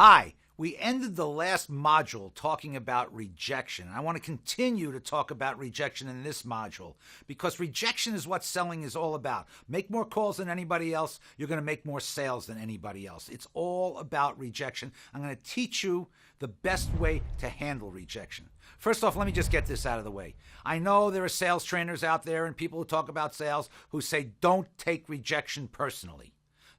Hi, we ended the last module talking about rejection. I want to continue to talk about rejection in this module because rejection is what selling is all about. Make more calls than anybody else, you're going to make more sales than anybody else. It's all about rejection. I'm going to teach you the best way to handle rejection. First off, let me just get this out of the way. I know there are sales trainers out there and people who talk about sales who say don't take rejection personally.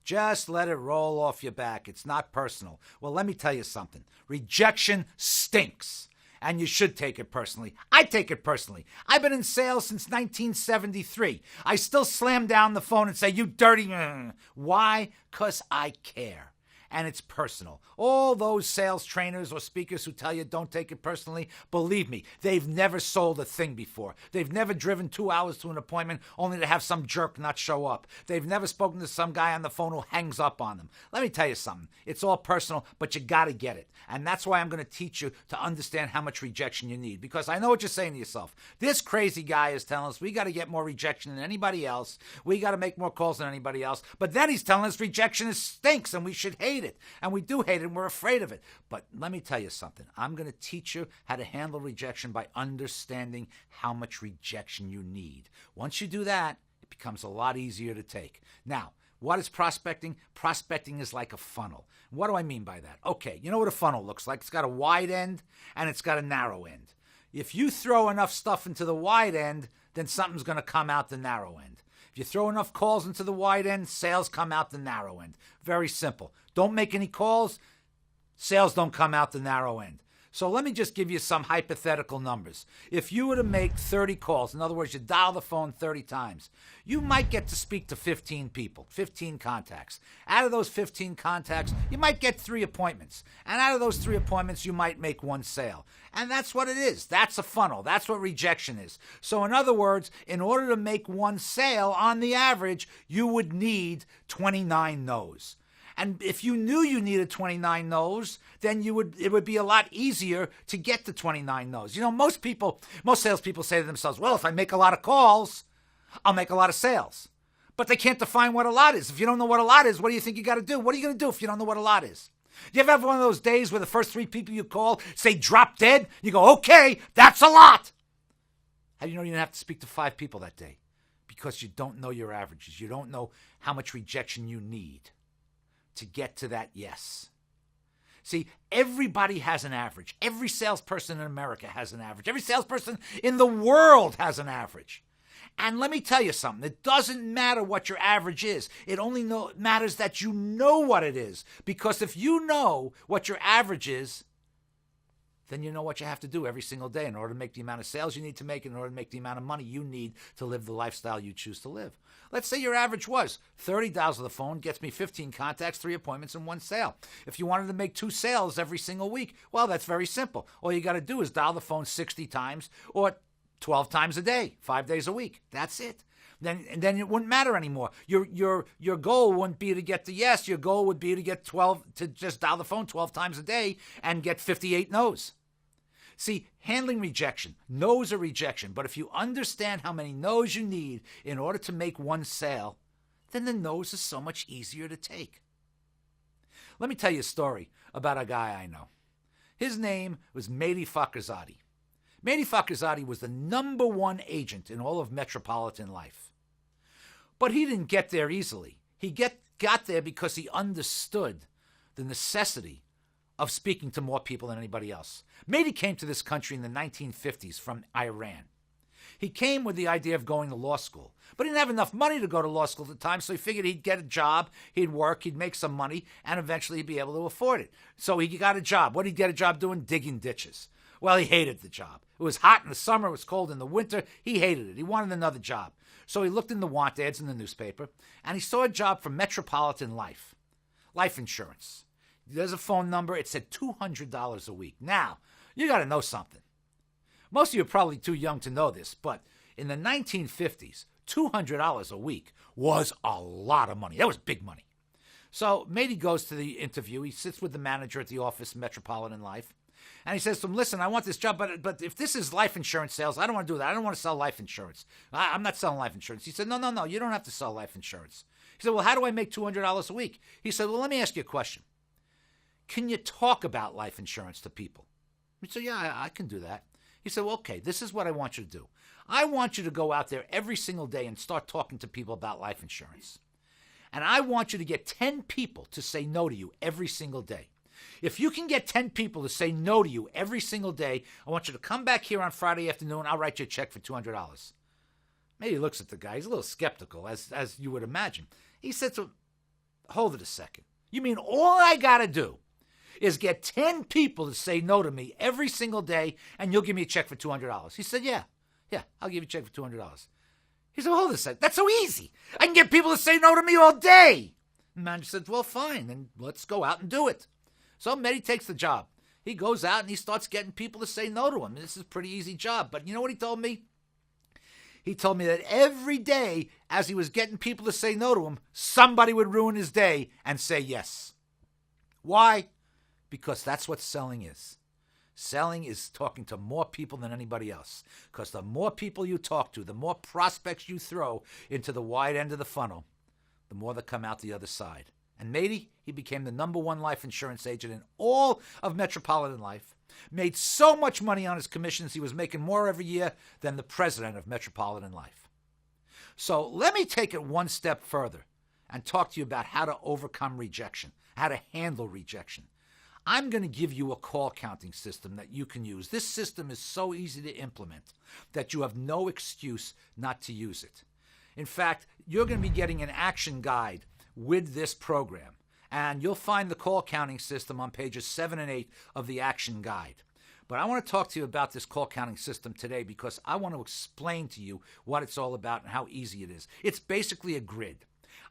Just let it roll off your back. It's not personal. Well, let me tell you something. Rejection stinks, and you should take it personally. I take it personally. I've been in sales since 1973. I still slam down the phone and say, you dirty... Why? Because I care. And it's personal. All those sales trainers or speakers who tell you don't take it personally, believe me, they've never sold a thing before. They've never driven 2 hours to an appointment only to have some jerk not show up. They've never spoken to some guy on the phone who hangs up on them. Let me tell you something. It's all personal, but you got to get it. And that's why I'm going to teach you to understand how much rejection you need. Because I know what you're saying to yourself. This crazy guy is telling us we got to get more rejection than anybody else. We got to make more calls than anybody else. But then he's telling us rejection stinks and we should hate it. And we do hate it and we're afraid of it. But let me tell you something. I'm going to teach you how to handle rejection by understanding how much rejection you need. Once you do that, it becomes a lot easier to take. Now, what is prospecting? Prospecting is like a funnel. What do I mean by that? Okay, you know what a funnel looks like? It's got a wide end and it's got a narrow end. If you throw enough stuff into the wide end, then something's going to come out the narrow end. If you throw enough calls into the wide end, sales come out the narrow end. Very simple. Don't make any calls, sales don't come out the narrow end. So let me just give you some hypothetical numbers. If you were to make 30 calls, in other words, you dial the phone 30 times, you might get to speak to 15 people, 15 contacts. Out of those 15 contacts, you might get 3 appointments. And out of those 3 appointments, you might make 1 sale. And that's what it is. That's a funnel. That's what rejection is. So in other words, in order to make 1 sale on the average, you would need 29 no's. And if you knew you needed 29 no's, then it would be a lot easier to get to 29 no's. You know, most salespeople say to themselves, well, if I make a lot of calls, I'll make a lot of sales. But they can't define what a lot is. If you don't know what a lot is, what do you think you got to do? What are you going to do if you don't know what a lot is? You ever have one of those days where the first 3 people you call say drop dead? You go, okay, that's a lot. How do you know you didn't have to speak to 5 people that day? Because you don't know your averages. You don't know how much rejection you need to get to that yes. See, everybody has an average. Every salesperson in America has an average. Every salesperson in the world has an average. And let me tell you something. It doesn't matter what your average is. It only matters that you know what it is. Because if you know what your average is, then you know what you have to do every single day in order to make the amount of sales you need to make, in order to make the amount of money you need to live the lifestyle you choose to live. Let's say your average was 30 dials on the phone, gets me 15 contacts, 3 appointments, and 1 sale. If you wanted to make 2 sales every single week, well, that's very simple. All you got to do is dial the phone 60 times or 12 times a day, 5 days a week. That's it. Then it wouldn't matter anymore. Your goal wouldn't be to get the yes. Your goal would be to just dial the phone 12 times a day and get 58 no's. See, handling rejection, no's are rejection, but if you understand how many no's you need in order to make 1 sale, then the no's are so much easier to take. Let me tell you a story about a guy I know. His name was Mehdi Fakhrizadeh. Mehdi Fakhrizadeh was the #1 agent in all of metropolitan life. But he didn't get there easily. He got there because he understood the necessity of speaking to more people than anybody else. Mehdi came to this country in the 1950s from Iran. He came with the idea of going to law school, but he didn't have enough money to go to law school at the time, so he figured he'd get a job, he'd work, he'd make some money, and eventually he'd be able to afford it. So he got a job. What did he get a job doing? Digging ditches. Well, he hated the job. It was hot in the summer, it was cold in the winter. He hated it. He wanted another job. So he looked in the want ads in the newspaper, and he saw a job for Metropolitan Life insurance. There's a phone number. It said $200 a week. Now, you got to know something. Most of you are probably too young to know this, but in the 1950s, $200 a week was a lot of money. That was big money. So Mehdi goes to the interview. He sits with the manager at the office, Metropolitan Life, and he says to him, listen, I want this job, but if this is life insurance sales, I don't want to do that. I don't want to sell life insurance. I'm not selling life insurance. He said, no, you don't have to sell life insurance. He said, well, how do I make $200 a week? He said, well, let me ask you a question. can you talk about life insurance to people? We said, yeah, I can do that. He said, well, okay, this is what I want you to do. I want you to go out there every single day and start talking to people about life insurance. And I want you to get 10 people to say no to you every single day. If you can get 10 people to say no to you every single day, I want you to come back here on Friday afternoon. I'll write you a check for $200. Maybe he looks at the guy. He's a little skeptical, as you would imagine. He said to him, hold it a second. You mean all I got to do is get 10 people to say no to me every single day, and you'll give me a check for $200? He said, yeah, I'll give you a check for $200. He said, well, hold a second. That's so easy. I can get people to say no to me all day. The manager said, well, fine, then let's go out and do it. So Mehdi takes the job. He goes out and he starts getting people to say no to him. This is a pretty easy job. But you know what he told me? He told me that every day as he was getting people to say no to him, somebody would ruin his day and say yes. Why? Because that's what selling is. Selling is talking to more people than anybody else. Because the more people you talk to, the more prospects you throw into the wide end of the funnel, the more that come out the other side. And Mehdi, he became the #1 life insurance agent in all of Metropolitan Life. Made so much money on his commissions, he was making more every year than the president of Metropolitan Life. So let me take it one step further and talk to you about how to overcome rejection, how to handle rejection. I'm going to give you a call counting system that you can use. This system is so easy to implement that you have no excuse not to use it. In fact, you're going to be getting an action guide with this program, and you'll find the call counting system on pages 7 and 8 of the action guide. But I want to talk to you about this call counting system today because I want to explain to you what it's all about and how easy it is. It's basically a grid.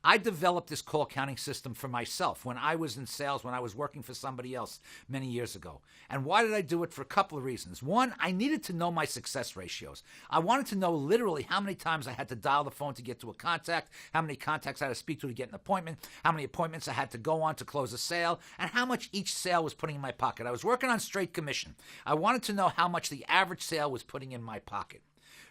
I developed this call counting system for myself when I was in sales, when I was working for somebody else many years ago. And why did I do it? For a couple of reasons. One, I needed to know my success ratios. I wanted to know literally how many times I had to dial the phone to get to a contact, how many contacts I had to speak to get an appointment, how many appointments I had to go on to close a sale, and how much each sale was putting in my pocket. I was working on straight commission. I wanted to know how much the average sale was putting in my pocket.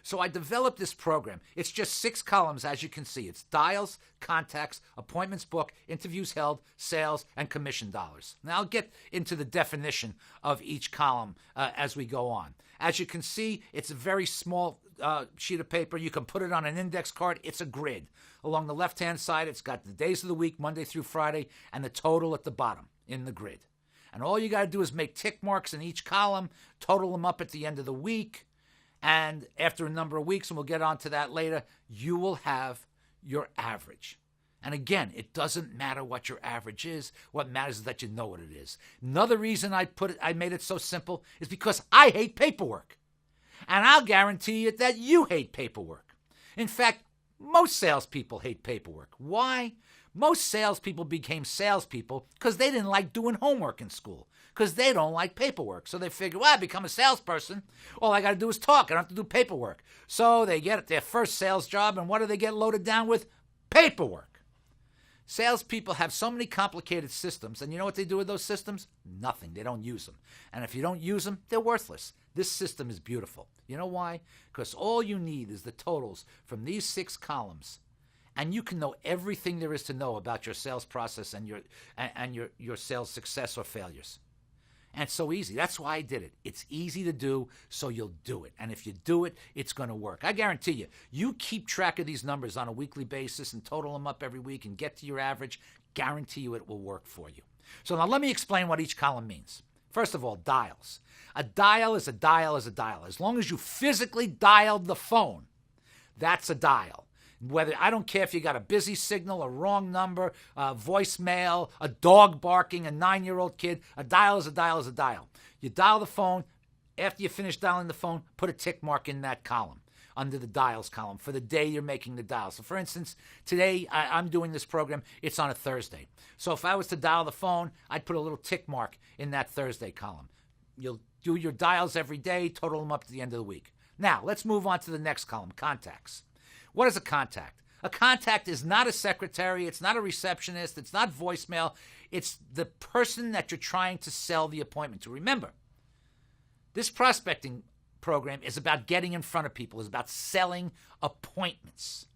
So I developed this program. It's just 6 columns, as you can see. It's dials, contacts, appointments booked, interviews held, sales, and commission dollars. Now I'll get into the definition of each column as we go on. As you can see, it's a very small sheet of paper. You can put it on an index card. It's a grid. Along the left-hand side, it's got the days of the week, Monday through Friday, and the total at the bottom in the grid. And all you got to do is make tick marks in each column, total them up at the end of the week, and after a number of weeks, and we'll get on to that later, you will have your average. And again, it doesn't matter what your average is. What matters is that you know what it is. Another reason I made it so simple is because I hate paperwork. And I'll guarantee you that you hate paperwork. In fact, most salespeople hate paperwork. Why? Most salespeople became salespeople because they didn't like doing homework in school, because they don't like paperwork. So they figure, well, I become a salesperson. All I got to do is talk. I don't have to do paperwork. So they get their first sales job, and what do they get loaded down with? Paperwork. Salespeople have so many complicated systems, and you know what they do with those systems? Nothing. They don't use them. And if you don't use them, they're worthless. This system is beautiful. You know why? Because all you need is the totals from these 6 columns. And you can know everything there is to know about your sales process and your sales success or failures. And it's so easy. That's why I did it. It's easy to do, so you'll do it. And if you do it, it's going to work. I guarantee you, you keep track of these numbers on a weekly basis and total them up every week and get to your average, guarantee you it will work for you. So now let me explain what each column means. First of all, dials. A dial is a dial is a dial. As long as you physically dialed the phone, that's a dial. Whether I don't care if you got a busy signal, a wrong number, a voicemail, a dog barking, a 9-year-old kid, a dial is a dial is a dial. You dial the phone. After you finish dialing the phone, put a tick mark in that column, under the dials column, for the day you're making the dial. So for instance, today I'm doing this program. It's on a Thursday. So if I was to dial the phone, I'd put a little tick mark in that Thursday column. You'll do your dials every day, total them up to the end of the week. Now, let's move on to the next column, contacts. What is a contact? A contact is not a secretary. It's not a receptionist. It's not voicemail. It's the person that you're trying to sell the appointment to. Remember, this prospecting program is about getting in front of people. It's about selling appointments.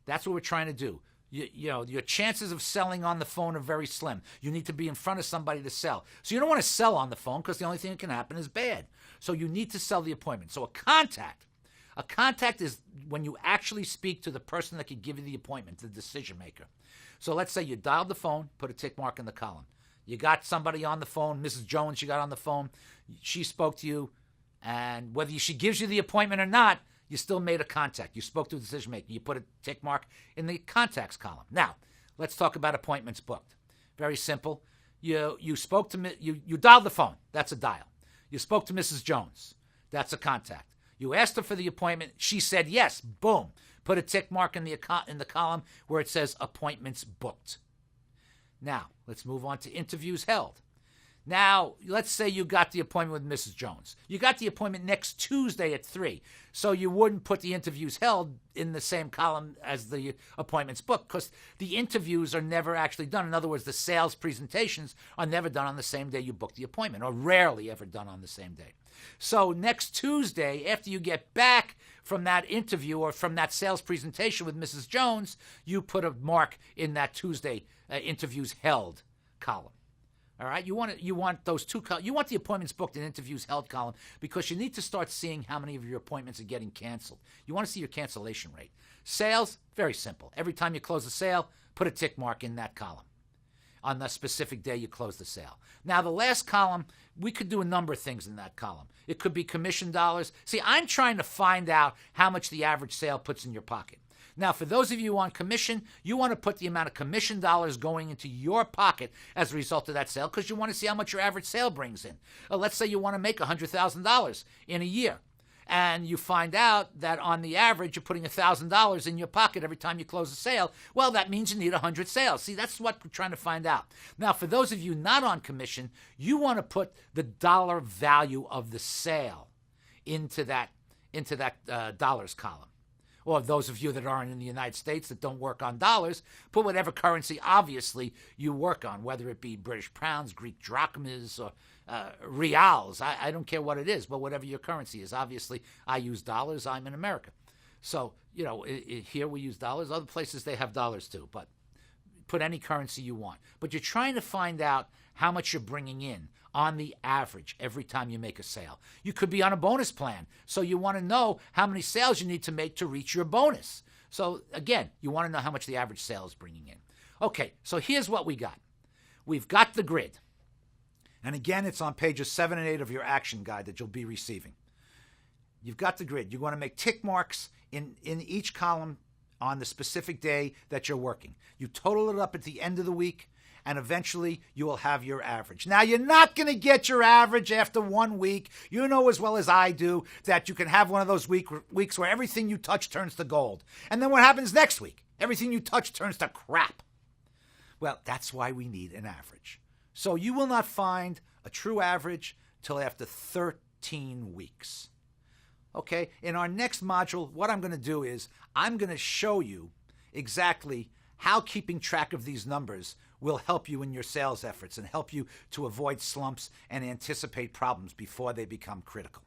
That's what we're trying to do. Your chances of selling on the phone are very slim. You need to be in front of somebody to sell. So you don't want to sell on the phone because the only thing that can happen is bad. So you need to sell the appointment. So a contact is when you actually speak to the person that could give you the appointment, the decision maker. So let's say you dialed the phone, put a tick mark in the column. You got somebody on the phone, Mrs. Jones, you got on the phone. She spoke to you, and whether she gives you the appointment or not, you still made a contact. You spoke to a decision maker. You put a tick mark in the contacts column. Now, let's talk about appointments booked. Very simple. You spoke to you dialed the phone. That's a dial. You spoke to Mrs. Jones. That's a contact. You asked her for the appointment. She said yes. Boom. Put a tick mark in the column where it says appointments booked. Now, let's move on to interviews held. Now, let's say you got the appointment with Mrs. Jones. You got the appointment next Tuesday at 3. So you wouldn't put the interviews held in the same column as the appointments booked because the interviews are never actually done. In other words, the sales presentations are never done on the same day you book the appointment, or rarely ever done on the same day. So next Tuesday, after you get back from that interview or from that sales presentation with Mrs. Jones, you put a mark in that Tuesday interviews held column. All right, you want those two. You want the appointments booked and interviews held column because you need to start seeing how many of your appointments are getting canceled. You want to see your cancellation rate. Sales, very simple. Every time you close a sale, put a tick mark in that column on the specific day you close the sale. Now, the last column, we could do a number of things in that column. It could be commission dollars. See, I'm trying to find out how much the average sale puts in your pocket. Now, for those of you on commission, you want to put the amount of commission dollars going into your pocket as a result of that sale because you want to see how much your average sale brings in. Let's say you want to make $100,000 in a year, and you find out that on the average you're putting $1,000 in your pocket every time you close a sale. Well, that means you need 100 sales. See, that's what we're trying to find out. Now, for those of you not on commission, you want to put the dollar value of the sale into that dollars column. Or those of you that aren't in the United States that don't work on dollars, put whatever currency, obviously, you work on, whether it be British pounds, Greek drachmas, or reals. I don't care what it is, but whatever your currency is. Obviously, I use dollars. I'm in America. So, here we use dollars. Other places, they have dollars too. But put any currency you want. But you're trying to find out how much you're bringing in on the average every time you make a sale. You could be on a bonus plan, so you want to know how many sales you need to make to reach your bonus. So again, you want to know how much the average sale is bringing in. Okay, so here's what we got. We've got the grid. And again, it's on pages 7 and 8 of your action guide that you'll be receiving. You've got the grid. You want to make tick marks in each column on the specific day that you're working. You total it up at the end of the week, and eventually you will have your average. Now, you're not going to get your average after 1 week. You know as well as I do that you can have one of those weeks where everything you touch turns to gold. And then what happens next week? Everything you touch turns to crap. Well, that's why we need an average. So you will not find a true average till after 13 weeks. Okay, in our next module, what I'm going to do is I'm going to show you exactly how keeping track of these numbers will help you in your sales efforts and help you to avoid slumps and anticipate problems before they become critical.